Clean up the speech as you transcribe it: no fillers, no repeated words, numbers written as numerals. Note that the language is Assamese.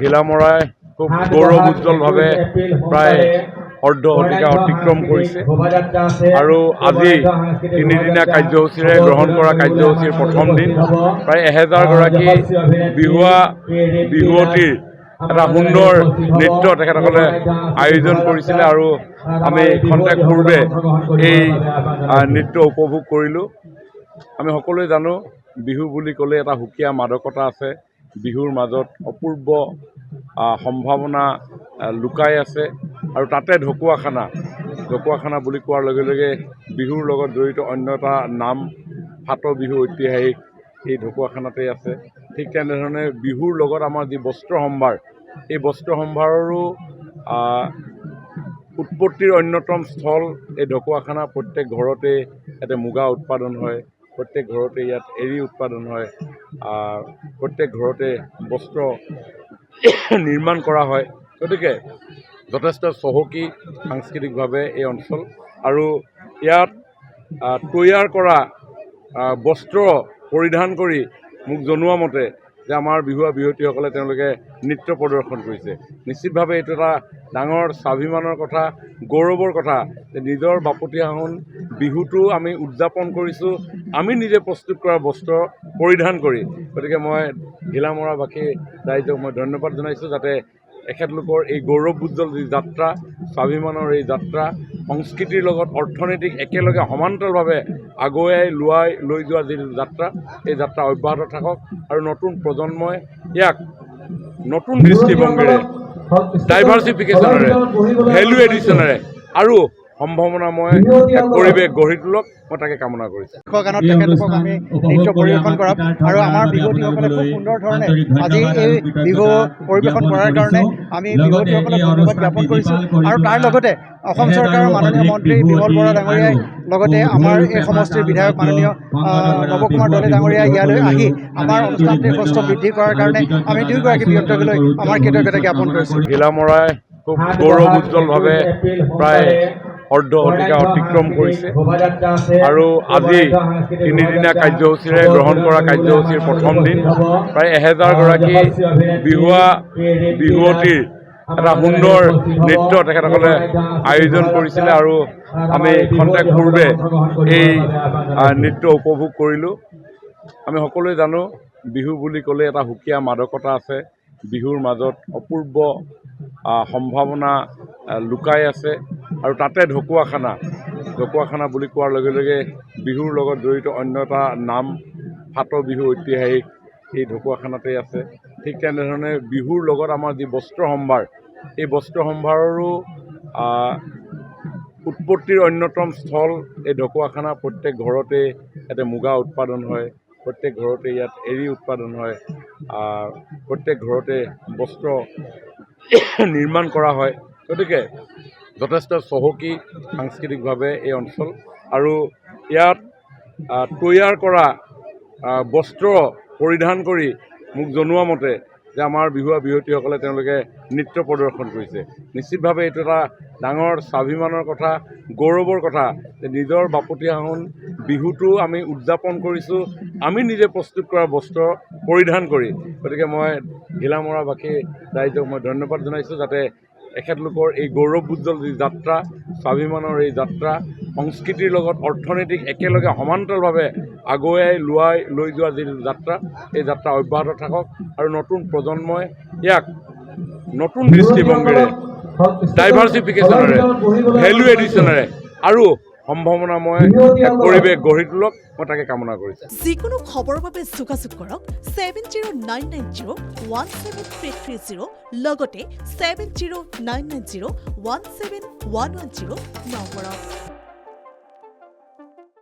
ঘিলামৰাই খুব গৌৰৱ উজ্জ্বলভাৱে প্ৰায় অৰ্ধ শতিকা অতিক্ৰম কৰিছে আৰু আজি তিনিদিনীয়া কাৰ্যসূচীৰে গ্ৰহণ কৰা কাৰ্যসূচীৰ প্ৰথম দিন প্ৰায় 1000গৰাকী বিহুৱতীৰ এটা সুন্দৰ নৃত্য তেখেতসকলে আয়োজন কৰিছিলে আৰু আমি খন্তেক পূৰ্বে এই নৃত্য উপভোগ কৰিলোঁ। আমি সকলোৱে জানো বিহু বুলি ক'লে এটা সুকীয়া মাদকতা আছে। বিহুৰ মাজত অপূৰ্ব সম্ভাৱনা লুকাই আছে আৰু তাতে ঢকুৱাখানা বুলি কোৱাৰ লগে লগে বিহুৰ লগত জড়িত অন্য এটা নাম ফাট বিহু ঐতিহাসিক এই ঢকুৱাখানাতেই আছে। ঠিক তেনেধৰণে বিহুৰ লগত আমাৰ যি বস্ত্ৰ সম্ভাৰ, এই বস্ত্ৰ সম্ভাৰৰো উৎপত্তিৰ অন্যতম স্থল এই ঢকুৱাখানা। প্ৰত্যেক ঘৰতে ইয়াতে মুগা উৎপাদন হয়, প্ৰত্যেক ঘৰতে ইয়াত এৰী উৎপাদন হয়, প্ৰত্যেক ঘৰতে বস্ত্ৰ নিৰ্মাণ কৰা হয়। গতিকে যথেষ্ট চহকী সাংস্কৃতিকভাৱে এই অঞ্চল আৰু ইয়াত তৈয়াৰ কৰা বস্ত্ৰ পৰিধান কৰি মোক জনোৱা মতে যে আমাৰ বিহুৱতীসকলে তেওঁলোকে নৃত্য প্ৰদৰ্শন কৰিছে। নিশ্চিতভাৱে এইটো এটা ডাঙৰ স্বাভিমানৰ কথা, গৌৰৱৰ কথা যে নিজৰ বাপতিসাহোন বিহুটো আমি উদযাপন কৰিছোঁ আমি নিজে প্ৰস্তুত কৰা বস্ত্ৰ পৰিধান কৰি। গতিকে মই ঘিলামৰাবাসী ৰাইজক মই ধন্যবাদ জনাইছোঁ যাতে এখেতলোকৰ এই গৌৰৱ উজ্জ্বল যি যাত্ৰা, স্বাভিমানৰ এই যাত্ৰা, সংস্কৃতিৰ লগত অৰ্থনৈতিক একেলগে সমান্তৰালভাৱে আগুৱাই লৈ যোৱা যি যাত্ৰা, এই যাত্ৰা অব্যাহত থাকক আৰু নতুন প্ৰজন্মই ইয়াক নতুন দৃষ্টিভংগীৰে, ডাইভাৰ্চিফিকেশ্যনেৰে, ভেলু এডিশ্যনেৰে আৰু সম্ভাৱনাময় পৰিৱেশ গঢ়ি তোলক, মই তাকে কামনা কৰিছোঁ। গানত তেখেতলোকক আমি নৃত্য পৰিৱেশন কৰাম আৰু আমাৰ বিহুৱতীসকলে খুব সুন্দৰ ধৰণে আজি এই বিহু পৰিৱেশন কৰাৰ কাৰণে আমি বিহুৱতীসকলক ধন্যবাদ জ্ঞাপন কৰিছোঁ। আৰু তাৰ লগতে অসম চৰকাৰৰ মাননীয় মন্ত্ৰী বিমল বৰা ডাঙৰীয়াই লগতে আমাৰ এই সমষ্টিৰ বিধায়ক মাননীয় নৱকুমাৰ দলে ডাঙৰীয়াই ইয়ালৈ আহি আমাৰ অনুষ্ঠানটিৰ কষ্ট বৃদ্ধি কৰাৰ কাৰণে আমি দুয়োগৰাকী বিহুৱতীসকলক আমাৰ কৃতজ্ঞতা জ্ঞাপন কৰিছোঁ। ঘিলামৰাই খুব গৌৰৱ উজ্জ্বলভাৱে প্ৰায় অৰ্ধ শতিকা অতিক্ৰম কৰিছে আৰু আজি তিনিদিনীয়া কাৰ্যসূচীৰে গ্ৰহণ কৰা কাৰ্যসূচীৰ প্ৰথম দিন প্ৰায় 1000গৰাকী বিহুৱতীৰ এটা সুন্দৰ নৃত্য তেখেতসকলে আয়োজন কৰিছিলে আৰু আমি খন্তেক পূৰ্বে এই নৃত্য উপভোগ কৰিলোঁ। আমি সকলোৱে জানো বিহু বুলি ক'লে এটা সুকীয়া মাদকতা আছে। বিহুৰ মাজত অপূৰ্ব সম্ভাৱনা লুকাই আছে আৰু তাতে ঢকুৱাখানা বুলি কোৱাৰ লগে লগে বিহুৰ লগত জড়িত অন্য এটা নাম ফাট বিহু ঐতিহাসিক এই ঢকুৱাখানাতেই আছে। ঠিক তেনেধৰণে বিহুৰ লগত আমাৰ যি বস্ত্ৰ সম্ভাৰ, এই বস্ত্ৰ সম্ভাৰৰো উৎপত্তিৰ অন্যতম স্থল এই ঢকুৱাখানা। প্ৰত্যেক ঘৰতে ইয়াতে মুগা উৎপাদন হয়, প্ৰত্যেক ঘৰতে ইয়াত এৰী উৎপাদন হয়, প্ৰত্যেক ঘৰতে বস্ত্ৰ নিৰ্মাণ কৰা হয়। গতিকে যথেষ্ট চহকী সাংস্কৃতিকভাৱে এই অঞ্চল আৰু ইয়াত তৈয়াৰ কৰা বস্ত্ৰ পৰিধান কৰি মোক জনোৱা মতে যে আমাৰ বিহুৱতীসকলে তেওঁলোকে নৃত্য প্ৰদৰ্শন কৰিছে। নিশ্চিতভাৱে এইটো এটা ডাঙৰ স্বাভিমানৰ কথা, গৌৰৱৰ কথা যে নিজৰ বাপতিসাহোন বিহুটো আমি উদযাপন কৰিছোঁ আমি নিজে প্ৰস্তুত কৰা বস্ত্ৰ পৰিধান কৰি। গতিকে মই ঘিলামৰাবাসী ৰাইজক মই ধন্যবাদ জনাইছোঁ যাতে এখেতলোকৰ এই গৌৰৱ উজ্জ্বল যি যাত্ৰা, স্বাভিমানৰ এই যাত্ৰা, সংস্কৃতিৰ লগত অৰ্থনৈতিক একেলগে সমান্তৰালভাৱে আগুৱাই লৈ যোৱা যি যাত্ৰা, এই যাত্ৰা অব্যাহত থাকক আৰু নতুন প্ৰজন্মই ইয়াক নতুন দৃষ্টিভংগীৰে, ডাইভাৰ্চিফিকেশ্যনেৰে, ভেলু এডিশ্যনেৰে আৰু সম্ভাৱনাময় পৰিৱেশ গঢ়ি তোলক, মই তাকে কামনা কৰিছোঁ। যিকোনো খবৰৰ বাবে যোগাযোগ কৰক 7099017330 লগতে 7099017110 নম্বৰত।